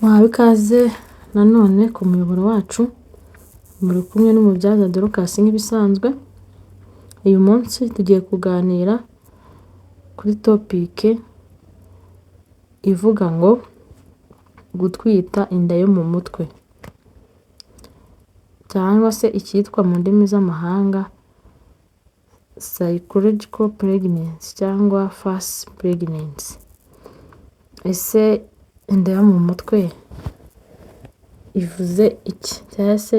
Muhawe ikaze nanone ku muyoboro wacu, muri kumwe n'umubyaza Dorcas nk'ibisanzwe. Uyu munsi tugiye kuganira kuri topic ivuga ngo gutwita inda yo mu mutwe, cyangwa se icyitwa mu ndimi z'amahanga psychological pregnancy cyangwa first pregnancy. Ese inda yo mu mutwe ivuze iki cyangwa se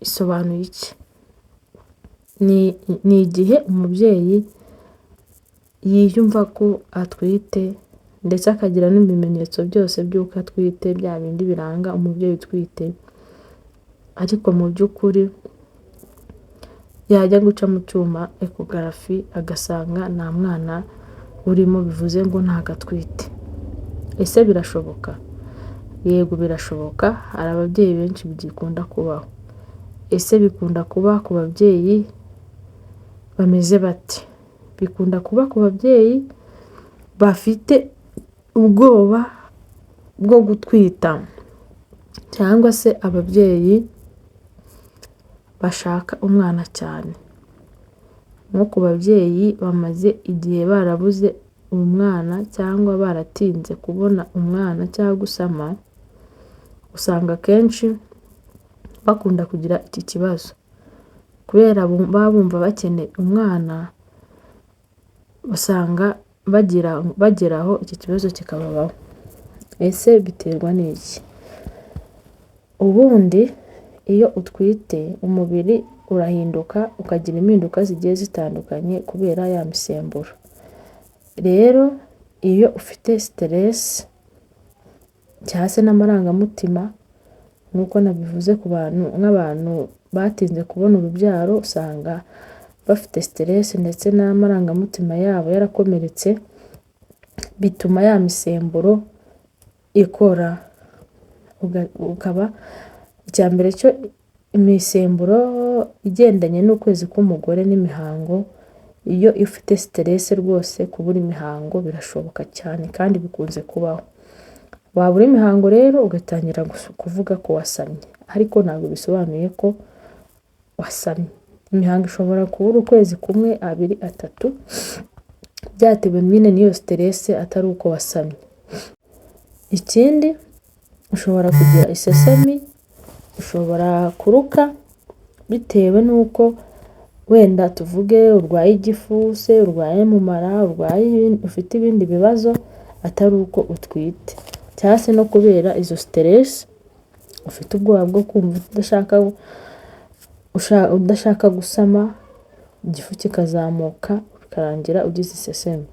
isobanuye iki? Ni igihe umubyeyi yiyumva ko atwite ndetse akagira n'ibimenyetso byose by'uko atwite, bya bindi biranga umubyeyi utwite, ariko mu by'ukuri yajya guca mu cyuma ecography agasanga nta mwana urimo, bivuze ngo ntago atwite. Ese birashoboka? Yego birashoboka, hari ababyeyi benshi bigikunda kubaho. Ese bikunda kuba ku babyeyi bameze bate? Bikunda kuba ku babyeyi bafite ubwoba bwo gutwita, cyangwa se ababyeyi bashaka umwana cyane, nko ku babyeyi bamaze igihe barabuze umwana cyangwa baratinze kubona umwana cyangwa gusama, usanga kenshi bakunda kugira iki kibazo kubera bumva bakeneye umwana, usanga bageraho iki kibazo kikababaho. Ese biterwa n'iki? Ubundi iyo utwite umubiri urahinduka, ukagira impinduka zigiye zitandukanye kubera ya misemburo. Rero iyo ufite stress cyangwa se n'amarangamutima, nk'uko nabivuze ku bantu nk'abantu batinze kubona urubyaro, usanga bafite stress ndetse n'amarangamutima yabo yarakomeretse, bituma ya misemburo ikora. Ukaba icya mbere cyo imisemburo igendanye n'ukwezi k'umugore n'imihango, iyo ufite stress rwose kubura imihango birashoboka cyane kandi bikunze kubaho. Wabura imihango rero ugatangira kuvuga ko wasamye, ariko ntabwo bisobanuye ko wasamye. Imihango ishobora kubura ukwezi kumwe, abiri, atatu, byatewe nyine n'iyo stress, atari uko wasamye. Ikindi, ushobora kugira isesemi, ushobora kuruka bitewe n'uko wenda tuvuge urwaye igifu se, urwaye mu mara, ufite ibindi bibazo, atari uko utwite. Cyangwa se no kubera izo stress ufite ubwoba bwo kumva udashaka gusama, igifu kikazamuka bikarangira ugize isesemi.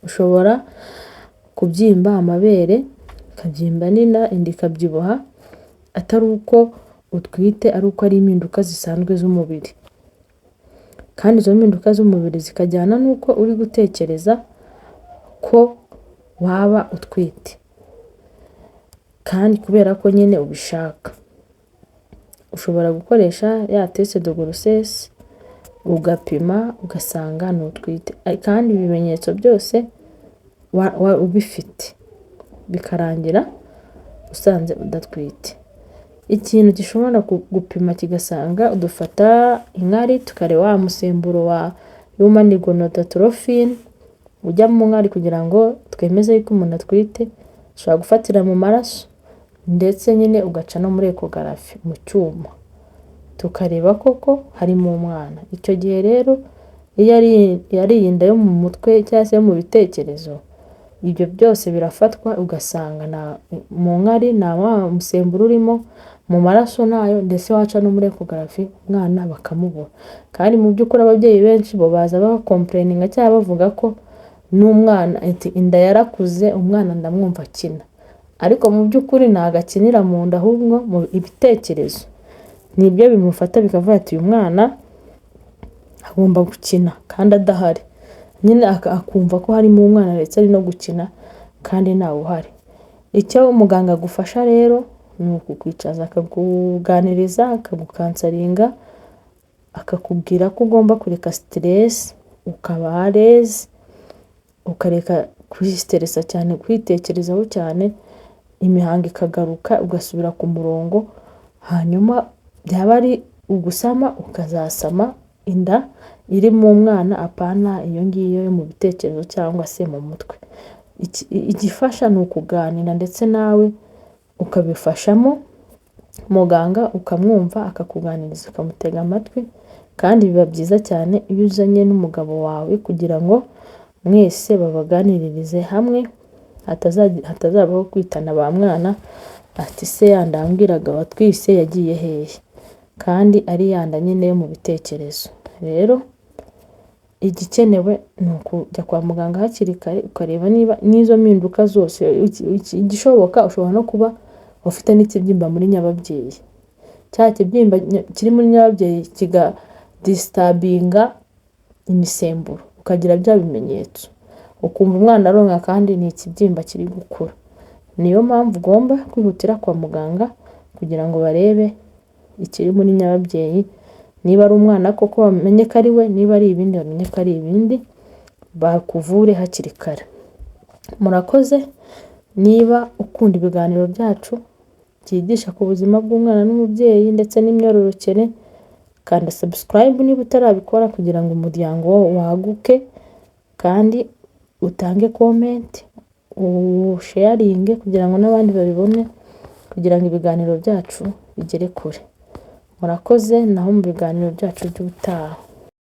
Ushobora kubyimba amabere, ukabyimba n'inda, inda ikabyibuha, atari uko utwite, ari uko ari impinduka zisanzwe z'umubiri. Kandi izo mpinduka z'umubiri zikajyana n'uko uri gutekereza ko waba utwite, kandi kubera ko nyine ubishaka. Ushobora gukoresha ya test de grossesse ugapima ugasanga n'utwite, kandi ibimenyetso byose ubifite, bikarangira usanze udatwite. Ikintu gishobora gupima kigasanga, dufata inkari tukareba wa musemburo wa human gonadotrophin ujya mu nkari kugira ngo twemeze yuko umuntu atwite. Ushobora gufatira mu maraso ndetse nyine ugaca no muri ecography mu cyuma, tukareba koko harimo umwana. Icyo gihe rero iyo ari inda yo mu mutwe cyangwa se mu bitekerezo, ibyo byose birafatwa ugasanga mu nkari nta musemburo urimo, mu maraso nayo, ndetse waca no muri ecography umwana bakamubura. Kandi mu by'ukuri ababyeyi benshi bo baza complaininga cyangwa bavuga ko n'umwana inda yarakuze, umwana ndamwumva akina, ariko mu by'ukuri ntago akinira mu nda, ahubwo mu ibitekerezo nibyo bimufata bikavuga ati uyu mwana agomba gukina kandi adahari, nyine akumva ko harimo umwana ndetse ari no gukina kandi ntawe uhari. Icyo umuganga agufasha rero ni ukukwicaza, akakuganiriza, akagukansaringa, akakubwira ko ugomba kureka stress, ukaba à l'aise, ukareka kwistressa cyane, kwitekerezaho cyane, imihango ikagaruka ugasubira ku murongo, hanyuma byaba ari ugusama ukazasama inda iri mu mwana, apana iyo ngiyo yo mu bitekerezo cyangwa se mu mutwe. Igifasha ni ukuganira ndetse nawe ukabifashamo, muganga ukamwumva akakuganiriza ukamutega amatwi, kandi biba byiza cyane iyo uzanye n'umugabo wawe kugira ngo mwese babaganiririze hamwe, hatazabaho kwitana ba mwana ati se yandambwiraga watwise yagiye hehe, kandi ari yanda nyine yo mu bitekerezo. Rero igikenewe ni ukujya kwa muganga hakiri kare ukareba niba n'izo mpinduka zose, igishoboka ushobora no kuba ufite n'ikibyimba muri nyababyeyi, cya kibyimba kiri muri nyababyeyi kigadistabinga imisemburo, ukagira bya bimenyetso, ukumva umwana aronka kandi ni ikibyimba kiri gukura. Niyo mpamvu ugomba kwihutira kwa muganga kugira ngo barebe ikiri muri nyababyeyi, niba ari umwana koko bamenye ko ari we, niba ari ibindi bamenye ko ari ibindi, bakuvure hakiri kare. Murakoze. Niba ukunda ibiganiro byacu byigisha ku buzima bw'umwana n'umubyeyi ndetse n'imyororokere, kanda subscribe niba utarabikora kugira ngo umuryango waguke, kandi utange comment, usharinge kugira ngo n'abandi babibone, kugira ngo ibiganiro byacu bigere kure. Murakoze, naho mu biganiro byacu by'ubutaha.